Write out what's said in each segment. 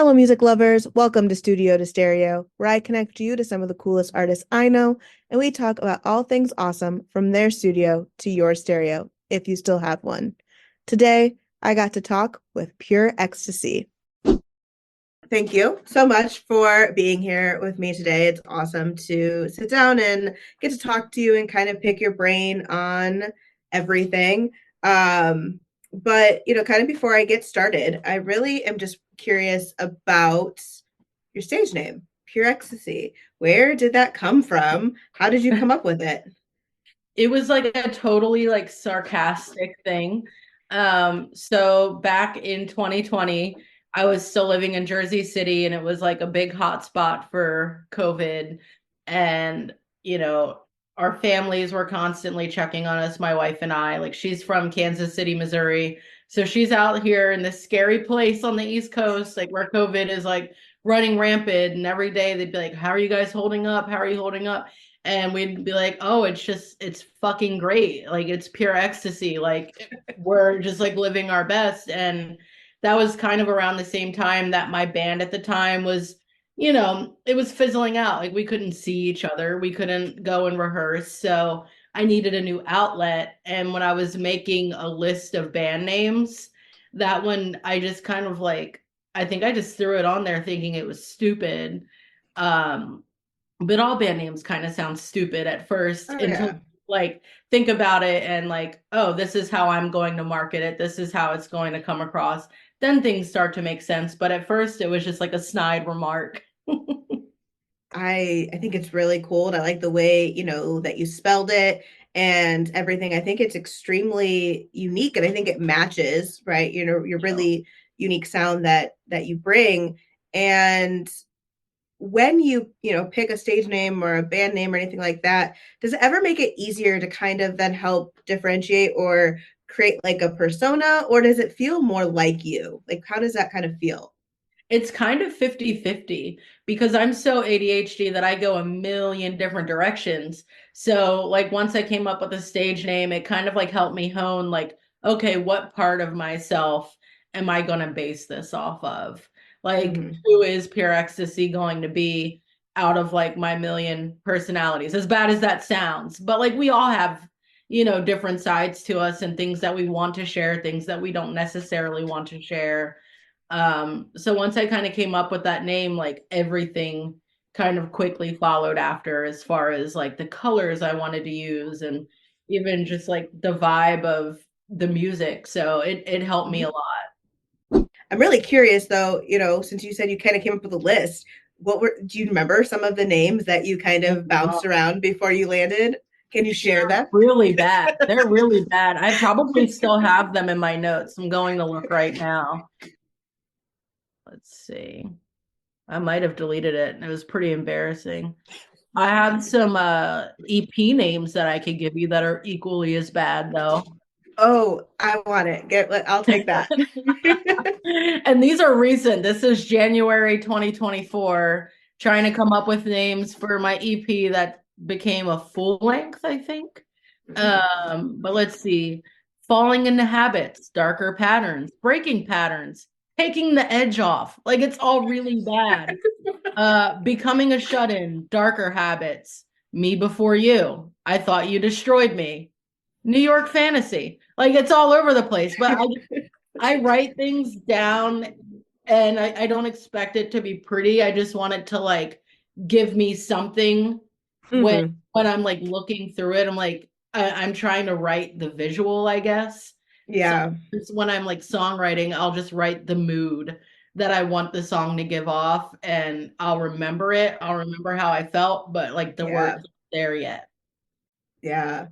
Fellow music lovers, welcome to Studio to Stereo, where I connect you to some of the coolest artists I know, and we talk about all things awesome from their studio to your stereo, if you still have one. Today, I got to talk with pureXTC. Thank you so much for being here with me today. It's awesome to sit down and get to talk to you and kind of pick your brain on everything. But kind of before I get started, I really am just curious about your stage name, Pure Ecstasy. Where did that come from? How did you come up with it? It was like a totally like sarcastic thing. So back in 2020, I was still living in Jersey City and it was like a big hot spot for COVID. And, you know, our families were constantly checking on us, my wife and I. Like she's from Kansas City, Missouri. So she's out here in this scary place on the East Coast, like where COVID is like running rampant. And every day they'd be like, "How are you guys holding up? How are you holding up?" And we'd be like, "Oh, it's fucking great. Like it's pure ecstasy. Like we're just like living our best." And that was kind of around the same time that my band at the time was, it was fizzling out. Like we couldn't see each other. We couldn't go and rehearse. So I needed a new outlet. And when I was making a list of band names, that one I just kind of like I think I just threw it on there thinking it was stupid. Um but all band names kind of sound stupid at first Oh until yeah. like think about it and like, oh, this is how I'm going to market it. This is how it's going to come across. Then things start to make sense. But at first it was just like a snide remark. I think it's really cool and I like the way, that you spelled it and everything. I think it's extremely unique and I think it matches, right? Your really unique sound that you bring. And when you pick a stage name or a band name or anything like that, does it ever make it easier to kind of then help differentiate or create like a persona, or does it feel more like you? Like how does that kind of feel? It's kind of 50-50 because I'm so ADHD that I go a million different directions. So, like, once I came up with a stage name, it kind of like helped me hone, like, okay, what part of myself am I going to base this off of? Like, Hmm. who is Pure Ecstasy going to be out of like my million personalities? As bad as that sounds, but like, we all have, different sides to us and things that we want to share, things that we don't necessarily want to share. So once I kind of came up with that name, like everything kind of quickly followed after as far as like the colors I wanted to use and even just like the vibe of the music. So it helped me a lot. I'm really curious though, since you said you kind of came up with a list, do you remember some of the names that you kind of bounced Oh, around before you landed? Can you share they're them? really bad. They're really bad. I probably still have them in my notes. I'm going to look right now. Let's see. I might have deleted it. It was pretty embarrassing. I have some EP names that I could give you that are equally as bad though. Oh, I want it. I'll take that. And these are recent. This is January 2024, trying to come up with names for my EP that became a full length, I think. But let's see. Falling into habits, darker patterns, breaking patterns, taking the edge off. Like it's all really bad. Becoming a shut-in, darker habits. Me before you. I thought you destroyed me. New York fantasy. Like it's all over the place, but I write things down and I don't expect it to be pretty. I just want it to like give me something when Hmm. when I'm like looking through it. I'm like I'm trying to write the visual, I guess. So Yeah, when I'm like songwriting, I'll just write the mood that I want the song to give off and I'll remember it. I'll remember how I felt, but like the words yeah, aren't there yet. yeah.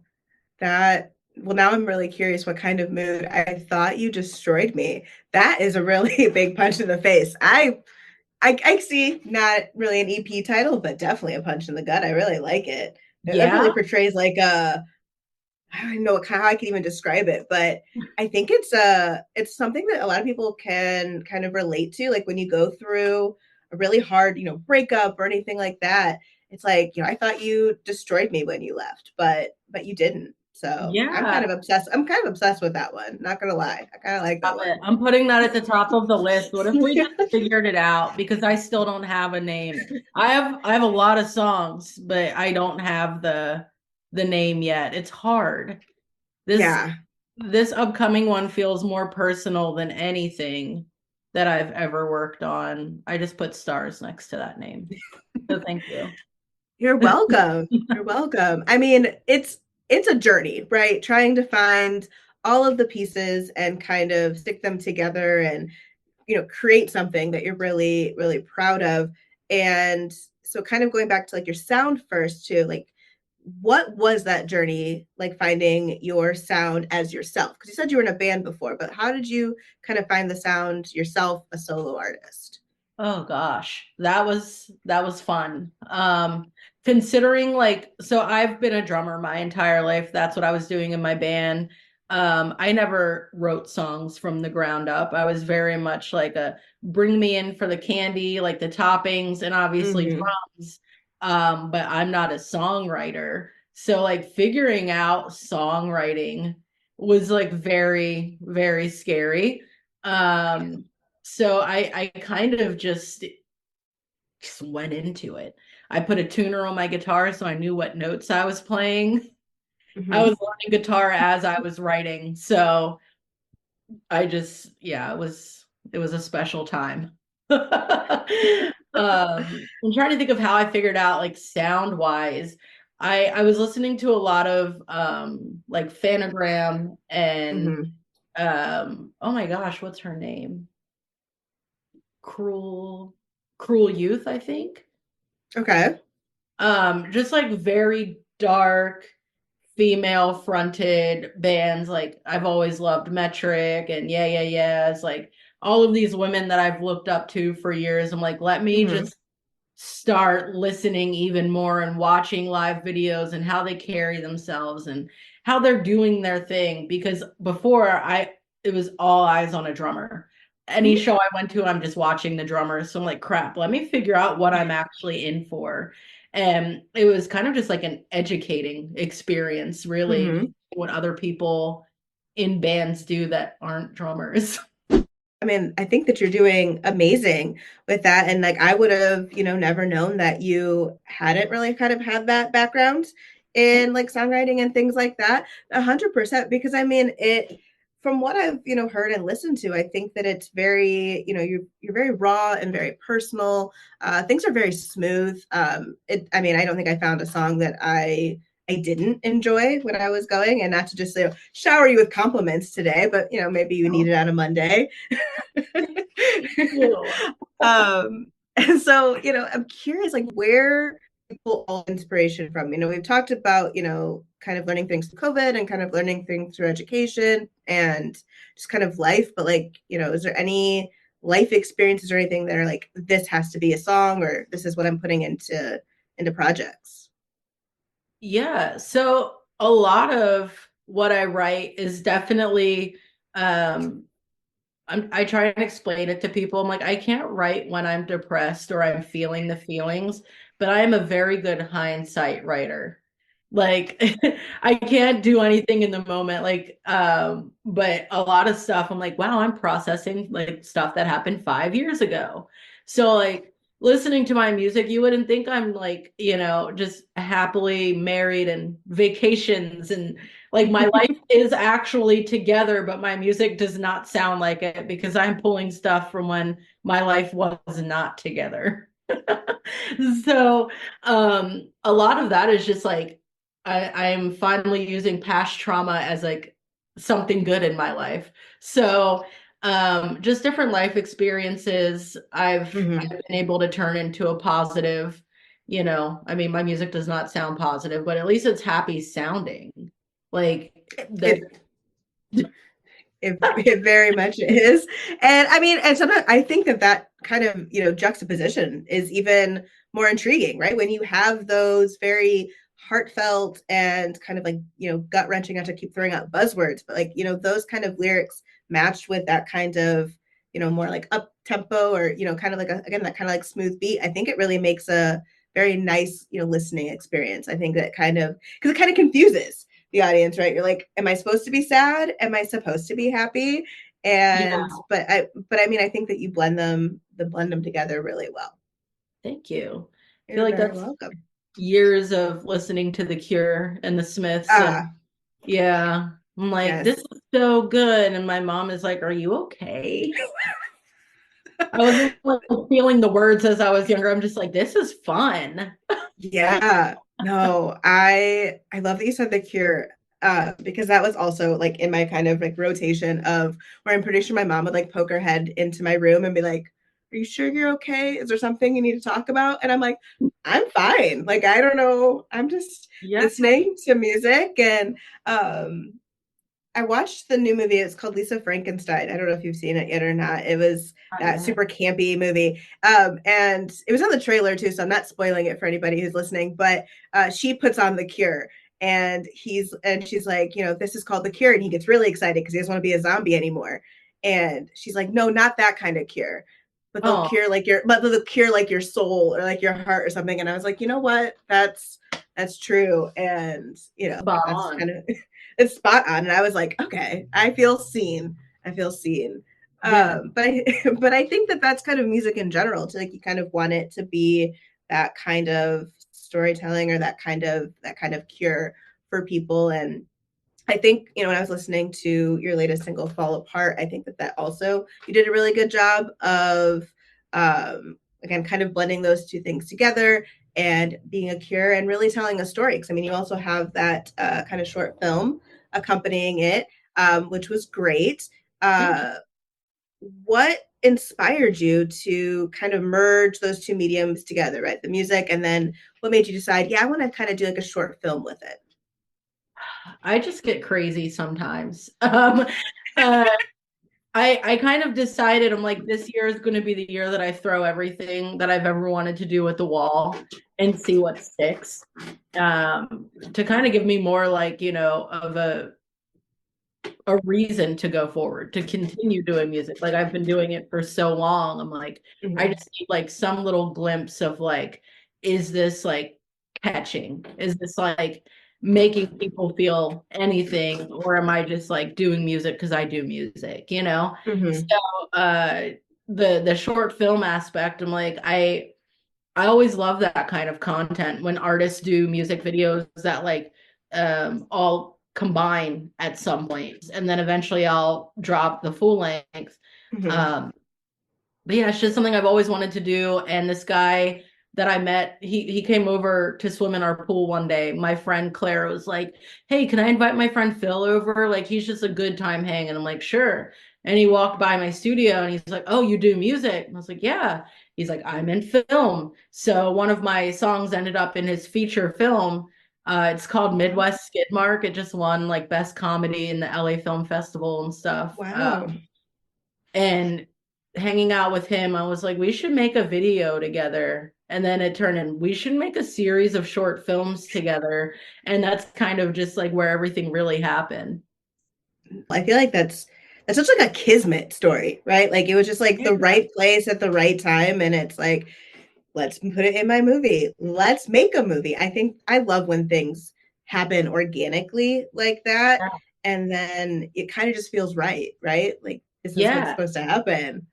Well, now I'm really curious what kind of mood. I thought you destroyed me. That is a really big punch in the face. I see not really an EP title, but definitely a punch in the gut. I really like it. It really Yeah. portrays like I don't even know how I can even describe it, but I think it's something that a lot of people can kind of relate to. Like when you go through a really hard, breakup or anything like that, it's like, I thought you destroyed me when you left, but you didn't. So I'm Yeah, kind of obsessed. I'm kind of obsessed with that one. Not gonna lie. I kind of like that love one. it. I'm putting that at the top of the list. What if we just figured it out? Because I still don't have a name. I have a lot of songs, but I don't have the name yet. It's hard. This Yeah. this upcoming one feels more personal than anything that I've ever worked on. I just put stars next to that name. So thank you. You're welcome. You're welcome. I mean, it's a journey, right? Trying to find all of the pieces and kind of stick them together and create something that you're really really proud of. And so kind of going back to like your sound first too, like what was that journey like finding your sound as yourself? Because you said you were in a band before, but how did you kind of find the sound yourself, a solo artist? Oh gosh, that was fun. Considering like so I've been a drummer my entire life. That's what I was doing in my band. I never wrote songs from the ground up. I was very much like a bring me in for the candy, like the toppings and obviously Mm-hmm. drums. But I'm not a songwriter. So like figuring out songwriting was like very, very scary. Um, so I kind of just went into it. I put a tuner on my guitar so I knew what notes I was playing. I Mm-hmm. was learning guitar as I was writing. So I just yeah, it was a special time. I'm trying to think of how I figured out like sound wise. I was listening to a lot of like Phanogram and Mm-hmm. oh my gosh, what's her name? Cruel Cruel Youth, I think. Okay. Just like very dark female fronted bands. Like I've always loved Metric and Yeah Yeah Yeah. It's like all of these women that I've looked up to for years. I'm like, let me Mm-hmm. just start listening even more and watching live videos and how they carry themselves and how they're doing their thing. Because before it was all eyes on a drummer. Any Mm-hmm. show I went to, I'm just watching the drummers. So I'm like, crap, let me figure out what I'm actually in for. And it was kind of just like an educating experience, really, Mm-hmm. what other people in bands do that aren't drummers. I mean, I think that you're doing amazing with that. And like, I would have, never known that you hadn't really kind of had that background in like songwriting and things like that. 100%. Because I mean, from what I've, heard and listened to, I think that it's very, you're very raw and very personal. Things are very smooth. I mean, I don't think I found a song that I didn't enjoy when I was going, and not to just shower you with compliments today, but maybe you need Oh, it on a Monday. thank you. And so, I'm curious, like, where people pull inspiration from. We've talked about, kind of learning things through COVID and kind of learning things through education and just kind of life. But like, is there any life experiences or anything that are like, this has to be a song, or this is what I'm putting into projects? Yeah, so a lot of what I write is definitely um I try and explain it to people. I'm like, I can't write when I'm depressed or I'm feeling the feelings, but I am a very good hindsight writer. Like I can't do anything in the moment. Like, but a lot of stuff I'm like, wow, I'm processing like stuff that happened 5 years ago. So like listening to my music, you wouldn't think I'm like, just happily married and vacations and like my life is actually together, but my music does not sound like it because I'm pulling stuff from when my life was not together. So a lot of that is just like I'm finally using past trauma as like something good in my life. So just different life experiences I've Mm-hmm. been able to turn into a positive, I mean my music does not sound positive, but at least it's happy sounding. Like that. It it very much is. And I mean, and sometimes I think that kind of, juxtaposition is even more intriguing, right? When you have those very heartfelt and kind of like, gut wrenching, not to keep throwing out buzzwords, but like, those kind of lyrics matched with that kind of, more like up tempo or, kind of like, again, that kind of like smooth beat. I think it really makes a very nice, listening experience. I think that kind of, because it kind of confuses, the audience, right? You're like, am I supposed to be sad? Am I supposed to be happy? Yeah, And but I mean, I think that you blend them together really well. thank you. I feel You're like very that's welcome. years of listening to The Cure and the Smiths, and Ah, yeah, I'm like, this yes. is so good. And my mom is like, are you okay? I wasn't like, feeling the words as I was younger. I'm just like, this is fun. Yeah. No, I love that you said The Cure. Because that was also like in my kind of like rotation of where I'm pretty sure my mom would like poke her head into my room and be like, "Are you sure you're okay? Is there something you need to talk about?" And I'm like, "I'm fine. Like I don't know. I'm just Yeah. listening to music." And um I watched the new movie. It's called Lisa Frankenstein. I don't know if you've seen it yet or not. It was Not that yet. super campy movie. And it was on the trailer too, so I'm not spoiling it for anybody who's listening. But she puts on The Cure, and she's like, this is called The Cure, and he gets really excited because he doesn't want to be a zombie anymore. And she's like, no, not that kind of cure, but Oh, they'll cure like your soul or like your heart or something. And I was like, you know what? That's true, and spot that's on. kind of it's spot on. And I was like, okay, I feel seen. I feel seen. Yeah. But I think that that's kind of music in general. To like, you kind of want it to be that kind of storytelling or that kind of cure for people. And I think, when I was listening to your latest single, Fall Apart, I think that also, you did a really good job of, again, kind of blending those two things together and being a cure and really telling a story. Because, I mean, you also have that kind of short film accompanying it, which was great. Thank you. Uh, what inspired you to kind of merge those two mediums together, right? The music, and then what made you decide, yeah, I want to kind of do like a short film with it? I just get crazy sometimes. Uh, I kind of decided I'm like, this year is going to be the year that I throw everything that I've ever wanted to do at the wall and see what sticks. To kind of give me more like, of a reason to go forward, to continue doing music. Like I've been doing it for so long. I'm like, I Mm-hmm. just need like some little glimpse of like, is this like catching? Is this like making people feel anything? Or am I just like doing music because I do music? Mm-hmm. So uh the short film aspect, I'm like, I always love that kind of content when artists do music videos that like all combine at some point, and then eventually I'll drop the full length. Mm-hmm. Um, but yeah, it's just something I've always wanted to do. And this guy that I met, he came over to swim in our pool one day. My friend Claire was like, "Hey, can I invite my friend Phil over? Like he's just a good time hang." And I'm like, "Sure." And he walked by my studio and he's like, "Oh, you do music?" And I was like, "Yeah." He's like, "I'm in film." So one of my songs ended up in his feature film. It's called Midwest Skid Mark. It just won like best comedy in the LA Film Festival and stuff. Wow. And hanging out with him, I was like, we should make a video together. And then it turned in, we should make a series of short films together. And that's kind of just like where everything really happened. I feel like that's such like a kismet story, right? Like it was just like the Yeah. right place at the right time, and it's like, let's put it in my movie. Let's make a movie. I think I love when things happen organically like that, and then it kind of just feels right, right? Like this is what's Yeah, supposed to happen.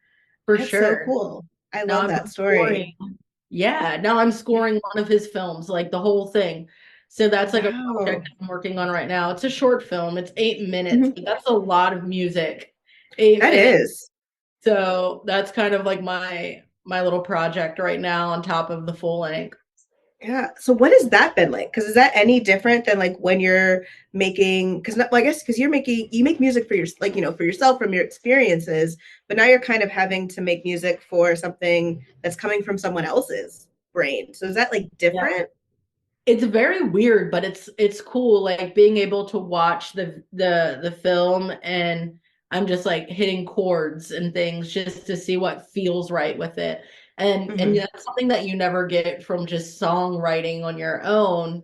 for That's so sure. cool. I Now love I'm that story. scoring. Yeah, now I'm scoring one of his films, like the whole thing. So that's like a Wow. project I'm working on right now. It's a short film. It's 8 minutes, Mhm. but that's a lot of music. Eight That minutes. is. So that's kind of like my little project right now on top of the full length. Yeah. So what has that been like? Because is that any different than like when you're making? Because well, I guess because you make music for your like for yourself from your experiences, but now you're kind of having to make music for something that's coming from someone else's brain. So is that like Yeah. different? It's very weird, but it's cool like being able to watch the film, and I'm just like hitting chords and things just to see what feels right with it. And Mm-hmm. that's something that you never get from just songwriting on your own.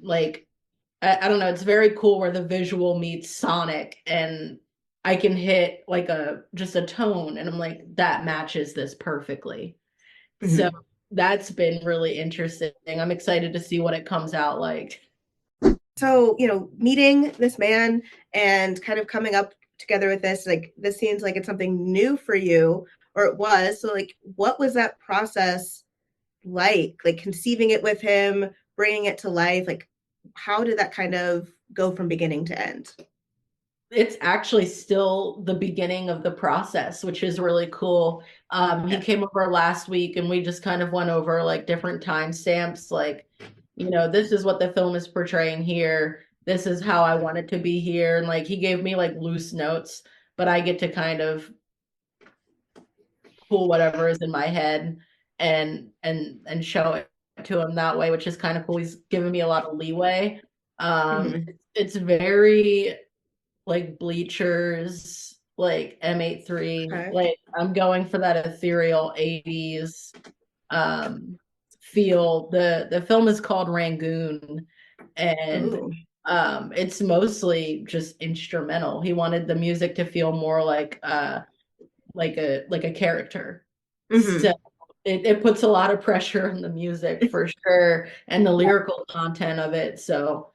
Like I don't know, it's very cool where the visual meets sonic, and I can hit like a just a tone and I'm like, that matches this perfectly. So Mm-hmm. that's been really interesting. I'm excited to see what it comes out like. so, meeting this man and kind of coming up together with this, like, this seems like it's something new for you, or it was. So, like, what was that process like conceiving it with him, bringing it to life? Like, how did that kind of go from beginning to end? It's actually still the beginning of the process, which is really cool. He Yeah. came over last week and we just kind of went over like different timestamps, like, this is what the film is portraying here. This is how I want it to be here. And like he gave me like loose notes, but I get to kind of pull whatever is in my head and show it to him that way, which is kind of cool. He's given me a lot of leeway. Hmm. It's very like bleachers, like M83. Okay. Like I'm going for that ethereal 80s um feel. The film is called Rangoon, and Ooh. it's mostly just instrumental. He wanted the music to feel more like a character. So Hmm. it puts a lot of pressure on the music for sure and the lyrical content of it. So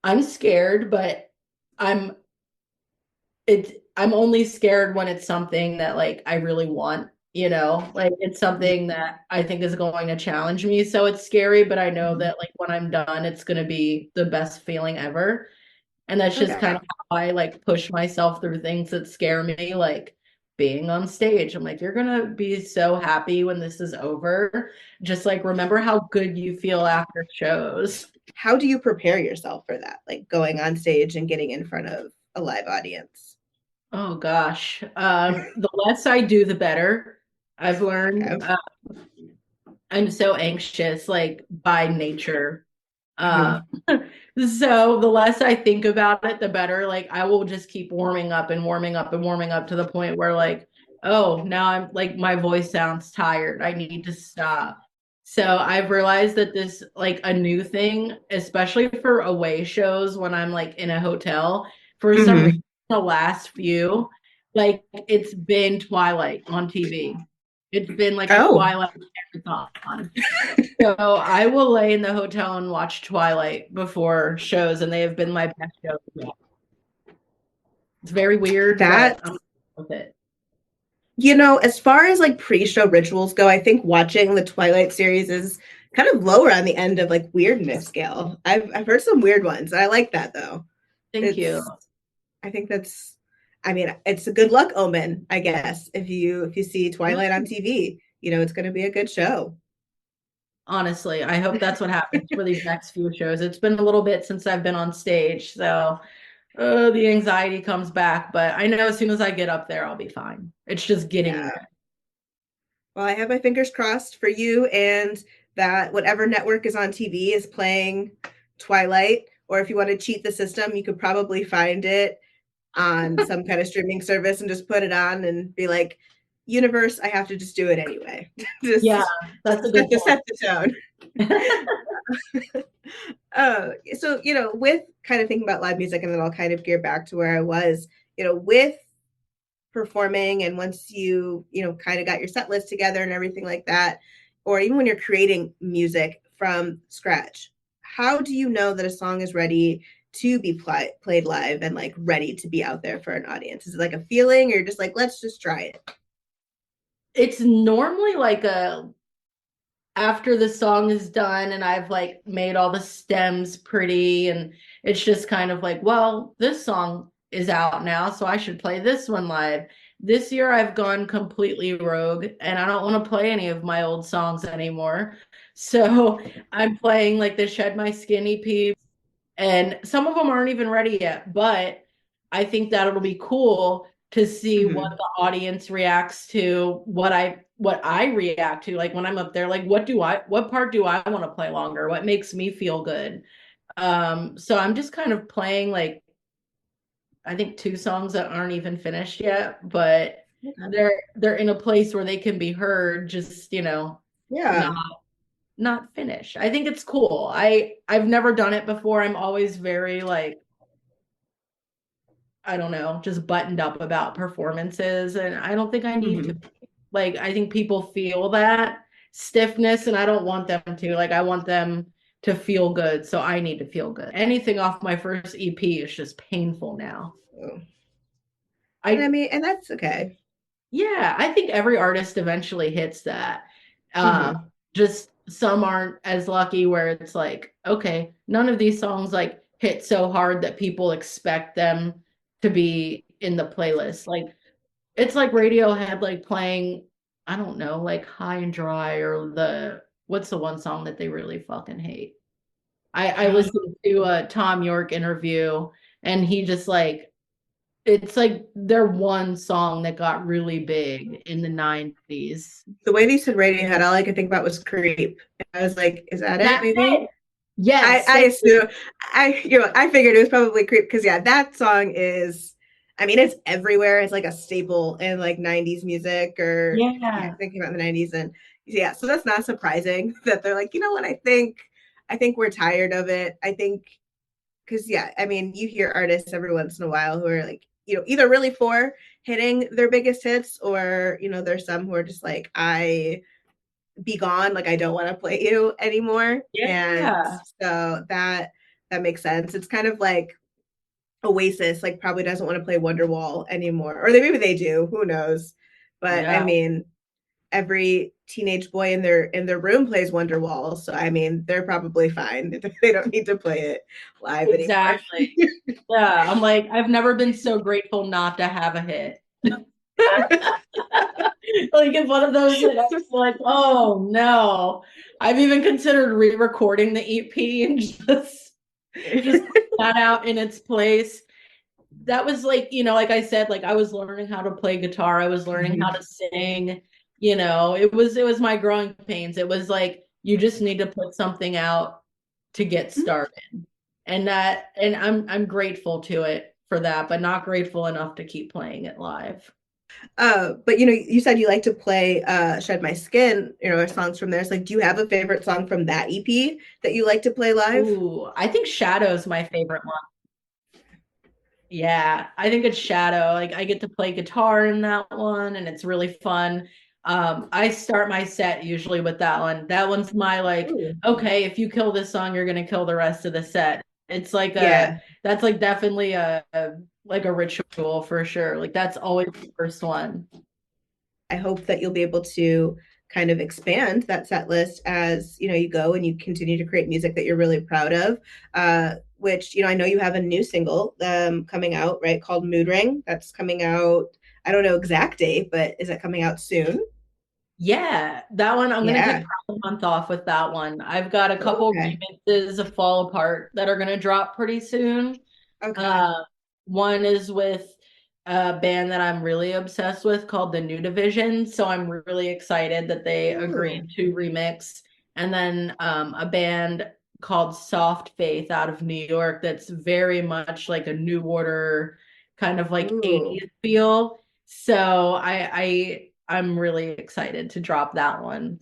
I'm scared, but I'm I'm only scared when it's something that like I really want, like it's something that I think is going to challenge me. So it's scary, but I know Mhm. that like when I'm done, it's going to be the best feeling ever. And that's just Okay. kind of how I like push myself through things that scare me, like being on stage. I'm like, you're gonna be so happy when this is over. Just like remember how good you feel after shows. How do you prepare yourself for that? Like going on stage and getting in front of a live audience? Oh gosh. The less I do, the better. I've learned. Okay. I'm so anxious, like by nature. Uh, Hmm. so the less I think about it, the better. Like I will just keep warming up and warming up and warming up to the point where like, oh, now I'm like my voice sounds tired. I need to stop. So I've realized that this like a new thing, especially for away shows when I'm like in a hotel, for some reason Hmm. the last few, like it's been Twilight on TV. It's been like a Oh, Twilight marathon. So I will lay in the hotel and watch Twilight before shows, and they have been my best shows yet. It's very weird, but that I'm with it. as far as like pre-show rituals go, I think watching the Twilight series is kind of lower on the end of like weirdness scale. I've heard some weird ones. I like that though. Thank you. It's I think that's I mean, it's a good luck omen, I guess. If you see Twilight on TV, it's going to be a good show. Honestly, I hope that's what happens for these next few shows. It's been a little bit since I've been on stage, so the anxiety comes back, but I know as soon as I get up there, I'll be fine. It's just getting Yeah. there. Well, I have my fingers crossed for you and that whatever network is on TV is playing Twilight. Or if you want to cheat the system, you could probably find it on some kind of streaming service and just put it on and be like, universe, I have to just do it anyway. Yeah, just that's a good to point. set the tone. So, with kind of thinking about live music, and then I'll kind of gear back to where I was, with performing, and once you kind of got your set list together and everything like that, or even when you're creating music from scratch, how do you know that a song is ready to be played live and like ready to be out there for an audience? Is it like a feeling, or you're just like, let's just try it? It's normally like a after the song is done and I've like made all the stems pretty and it's just kind of like, well, this song is out now, so I should play this one live. This year I've gone completely rogue and I don't want to play any of my old songs anymore. So I'm playing like the Shed My Skin EP and some of them aren't even ready yet, but I think that it'll be cool to see what Mm-hmm. the audience reacts to, what I react to. Like when I'm up there, like what part do I want to play longer? What makes me feel good? So I'm just kind of playing like I think two songs that aren't even finished yet, but Okay. they're in a place where they can be heard, just not Yeah. not finished. I think it's cool. I've never done it before. I'm always very like I don't know, just buttoned up about performances. And I don't think I need to. Mm-hmm. Like, I think people feel that stiffness, and I don't want them to. Like, I want them to feel good, so I need to feel good. Anything off my first EP is just painful now. Oh. And I I mean, and that's okay. Yeah, I think every artist eventually hits that. Uh, Hmm. just some aren't as lucky where it's like, okay, none of these songs like hit so hard that people expect them to be in the playlist. Like it's like Radiohead like playing, I don't know, like High and Dry or what's the one song that they really fucking hate? I listened to a Tom York interview and he just like it's like their one song that got really big in the 90s. The way that you said Radiohead, all I could think about was Creep. I was like, is that it? That's Maybe. it. Yes, I thank you. assume I figured it was probably Creep because yeah, that song is. I mean, it's everywhere. It's like a staple in like '90s music, or yeah, Yeah, thinking about the '90s, and yeah, so that's not surprising that they're like, you know what? I think we're tired of it. I think because yeah, I mean, you hear artists every once in a while who are like, either really for hitting their biggest hits, or there's some who are just like, I be gone, like I don't want to play you anymore. And yeah, so that makes sense. It's kind of like Oasis, like probably doesn't want to play Wonderwall anymore, or maybe they do. Who knows? But I yeah, mean, every teenage boy in their room plays Wonderwall, so I mean, they're probably fine. They don't need to play it live anymore. exactly. Yeah, I'm like, I've never been so grateful not to have a hit. Like if one of those hit, I was like, oh no. I've even considered re-recording the EP and just put that out in its place. That was like, like I said, like I was learning how to play guitar, I was learning how to sing, it was my growing pains. It was like you just need to put something out to get started. And I'm grateful to it for that, but not grateful enough to keep playing it live. But you said you like to play Shed My Skin, songs from there. It's like, do you have a favorite song from that EP that you like to play live? Ooh, I think Shadow's my favorite one. Yeah, I think it's Shadow. Like I get to play guitar in that one and it's really fun. I start my set usually with that one. That one's my like, Ooh. okay, if you kill this song, you're gonna kill the rest of the set. It's like Yeah, that's like definitely like a ritual for sure. Like that's always the first one. I hope that you'll be able to kind of expand that set list as you go and you continue to create music that you're really proud of. Which I know you have a new single coming out, right? Called Mood Ring. That's coming out. I don't know exact date, but is it coming out soon? Yeah, that one I'm gonna Yeah. take a month off with that one. I've got a couple Okay. remixes of Fall Apart that are gonna drop pretty soon. Okay. Uh, one is with a band that I'm really obsessed with called the New Division. So I'm really excited that they Ooh. agreed to remix. And then a band called Soft Faith out of New York that's very much like a New Order kind of like Ooh. 80s feel. So I'm really excited to drop that one.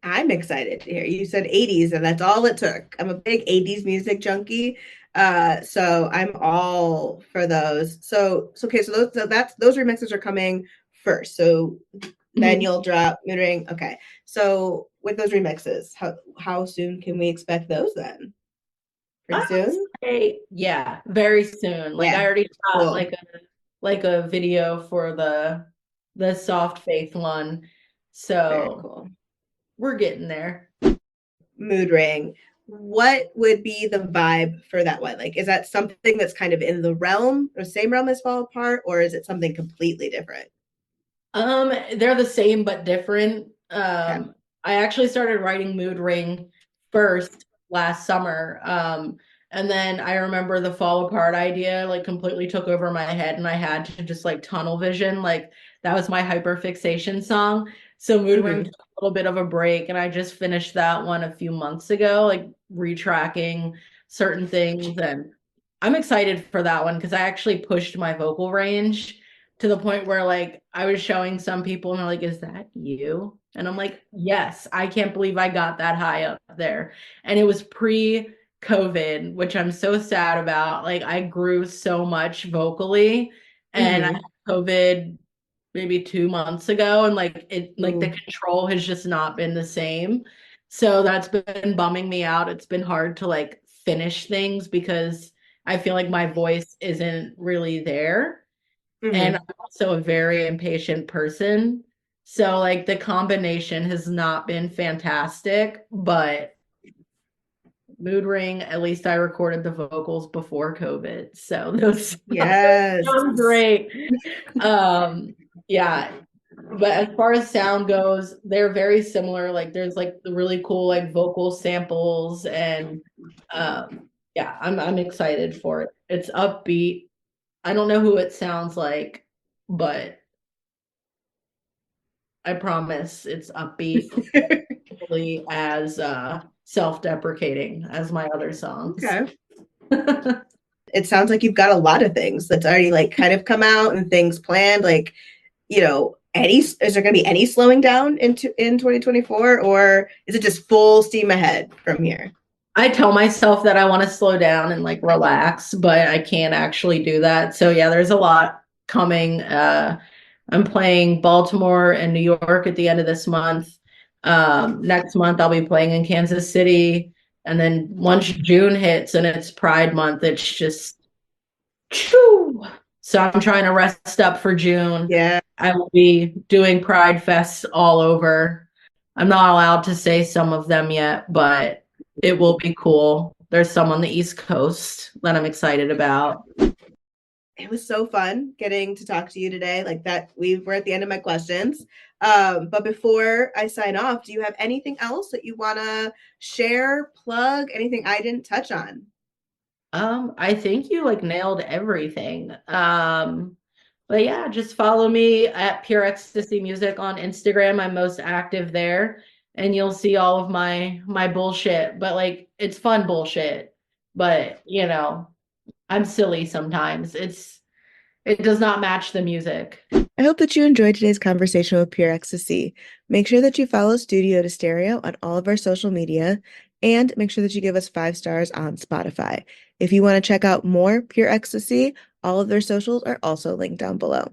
I'm excited to hear. You said 80s, and that's all it took. I'm a big 80s music junkie. So I'm all for those. So okay, those remixes are coming first. So then Mhm. you'll drop Mood Ring. Okay. So with those remixes, how soon can we expect those then? I Pretty would soon? say, yeah, very soon. Like I Yeah. already got Cool. like a video for the soft faith one. Very So cool. we're getting there. Mood Ring. What would be the vibe for that one? Like, is that something that's kind of in the realm or same realm as Fall Apart, or is it something completely different? They're the same but different. Okay. I actually started writing Mood Ring first last summer. And then I remember the Fall Apart idea like completely took over my head and I had to just like tunnel vision. Like that was my hyperfixation song. So Mood Ring Hmm. took a little bit of a break and I just finished that one a few months ago, like retracking certain things. And I'm excited for that one because I actually pushed my vocal range to the point where like I was showing some people and they're like, is that you? And I'm like, yes, I can't believe I got that high up there. And it was pre-COVID, which I'm so sad about. Like I grew so much vocally and I had Hmm. COVID maybe 2 months ago and like the Ooh. control has just not been the same. So that's been bumming me out. It's been hard to like finish things because I feel like my voice isn't really there. And Hmm. I'm also a very impatient person. So like the combination has not been fantastic, but Mood Ring, at least I recorded the vocals before COVID. So those Yes. sound great. Um, yeah. But as far as sound goes, they're very similar. Like there's like the really cool like vocal samples and yeah, I'm excited for it. It's upbeat. I don't know who it sounds like, but I promise it's upbeat, really as self-deprecating as my other songs. Okay. It sounds like you've got a lot of things that's already like kind of come out and things planned. Like, any is there going to be any slowing down in 2024, or is it just full steam ahead from here? I tell myself that I want to slow down and like relax, but I can't actually do that. So yeah, there's a lot coming. I'm playing Baltimore and New York at the end of this month. Next month I'll be playing in Kansas City. And then once June hits and it's Pride Month, it's just choo. So I'm trying to rest up for June. Yeah, I will be doing Pride Fests all over. I'm not allowed to say some of them yet, but it will be cool. There's some on the East Coast that I'm excited about. it was so fun getting to talk to you today. Like that, we're at the end of my questions. But before I sign off, do you have anything else that you want to share, plug, anything I didn't touch on? I think you like nailed everything. But yeah, just follow me at pureXTC Music on Instagram. I'm most active there, and you'll see all of my bullshit. But like, it's fun bullshit. But I'm silly sometimes. It does not match the music. I hope that you enjoyed today's conversation with Pure Ecstasy. Make sure that you follow Studio to Stereo on all of our social media and make sure that you give us 5 stars on Spotify. If you want to check out more Pure Ecstasy, all of their socials are also linked down below.